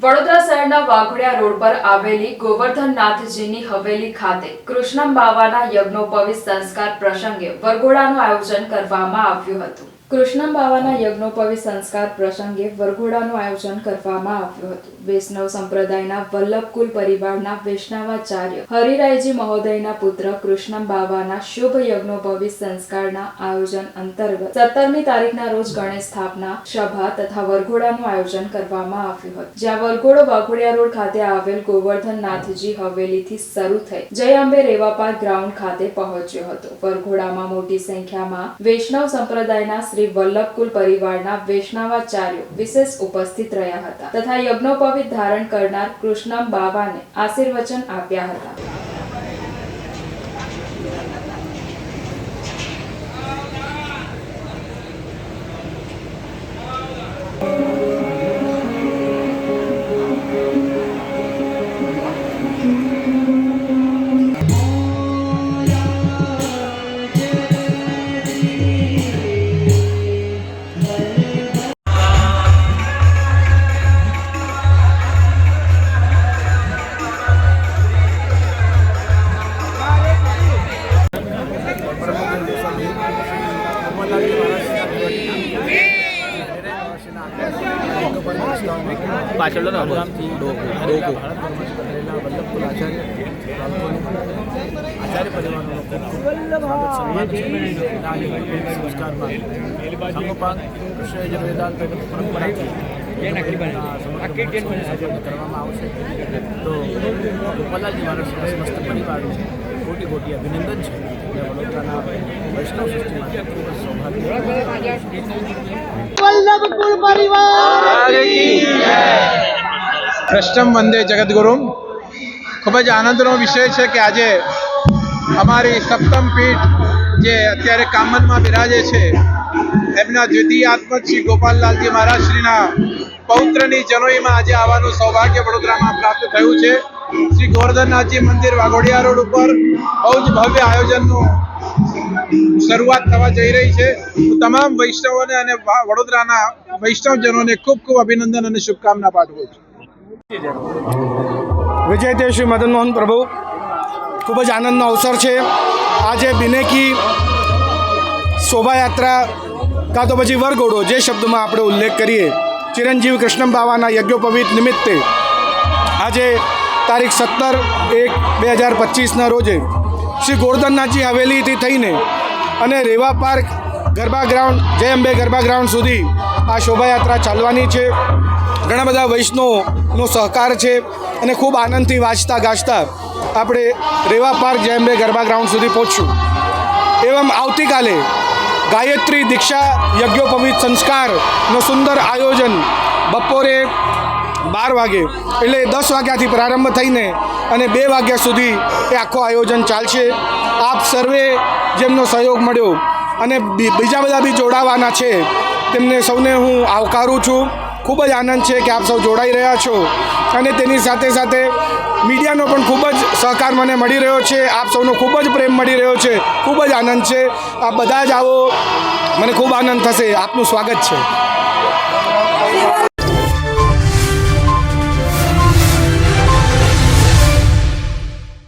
વડોદરા શહેરના વાઘોડિયા રોડ પર આવેલી ગોવર્ધનનાથજીની હવેલી ખાતે કૃષ્ણબાવાના યજ્ઞોપવિત સંસ્કાર પ્રસંગે વરઘોડાનું આયોજન કરવામાં આવ્યું હતું। કૃષ્ણબાવાના યજ્ઞોપવિત સંસ્કાર પ્રસંગે વરઘોડાનું આયોજન કરવામાં આવ્યું હતું। વૈષ્ણવ સંપ્રદાયના વલ્લભકુલ પરિવારના વૈષ્ણવાચાર્ય હરિરાયજી મહોદયના પુત્ર કૃષ્ણબાવાના શુભ યજ્ઞોપવિત સંસ્કારના આયોજન અંતર્ગત 17મી તારીખના રોજ ગણેશ સ્થાપના સભા તથા વરઘોડાનું આયોજન કરવામાં આવ્યું હતું, જ્યાં વરઘોડો વાઘોડિયા રોડ ખાતે આવેલ ગોવર્ધનનાથજી હવેલીથી શરૂ થઈ જય અંબે રેવા પાર્ક ગ્રાઉન્ડ ખાતે પહોંચ્યો હતો। વરઘોડામાં મોટી સંખ્યામાં વૈષ્ણવ સંપ્રદાયના શ્રી વલ્લભકુલ પરિવારના વૈષ્ણવાચાર્યો વિશેષ ઉપસ્થિત રહ્યા હતા તથા યજ્ઞોપવિત ધારણ કરનાર કૃષ્ણબાવાને આશીર્વચન આપ્યા હતા। आचार्य परिवार संगोपांग कृष्ण यजुर्वेदांत परंपरा तो गोपालजी महाराज समस्त परिवार कोटि कोटि अभिनंदन है। वडोदरा वैष्णव सृष्टि में खूब सौभाग्य। कृष्णम वंदे जगद्गुरु। खूब ज आनंदनो विषय है कि आज अमारी सप्तम पीठ जे अत्यारे कामन में बिराजे छे एमना द्वितीय आत्मज श्री गोपाललालजी महाराज श्रीना पौत्रनी जनोई में आज आवानुं सौभाग्य वडोदरा में प्राप्त थयुं छे। श्री गोवर्धननाथजी मंदिर वाघोडिया रोड पर बहुत भव्य आयोजन शुरुआत थवा जई रही है। तमाम वैष्णवों ने वडोदराना वैष्णवजनों ने खूब खूब अभिनंदन और शुभकामना पाठवुं छुं। विजय श्री मदन मोहन प्रभु खूब ज आनंदनो अवसर है। आज बिनेकी शोभा यात्रा का तो पछी वरघोड़ो जे शब्द में आप उल्लेख करिए चिरंजीव कृष्णबावाना यज्ञोपवीत निमित्ते आज तारीख 17/1/2025 रोजे श्री गोवर्धननाथजी हवेली थी थईने अने रेवा पार्क गरबा ग्राउंड जय अंबे गरबा ग्राउंड सुधी आ शोभा यात्रा चालवानी छे। घणा बधा वैष्णवनो सहकार है और खूब आनंद थी वाँचता गाजता आपणे रेवा पार्क जय अंबे गरबा ग्राउंड सुधी पहोंचशुं। एवं आवती काले गायत्री दीक्षा यज्ञोपवीत संस्कारनो सुंदर आयोजन बपोरे 12 वागे एटले 10 वाग्याथी प्रारंभ थईने अने 2 वाग्या सुधी ए आखो आयोजन चालशे। आप सर्वे जेमनो सहयोग मळ्यो अने बीजा बधा बी जोड़ावाना छे तेमने सौने हूँ आवकारूँ छूँ। खूब ज आनंद है कि आप सब जोड़ाई रह्या छो अने तेनी साथे साथे मीडियानो पण खूब ज सहकार मने मळी रह्यो छे। आप सौनो खूब ज प्रेम मळी रह्यो छे। खूब ज आनंद है। आप बधा ज आवो, मने खूब आनंद थशे। आपनुं स्वागत है।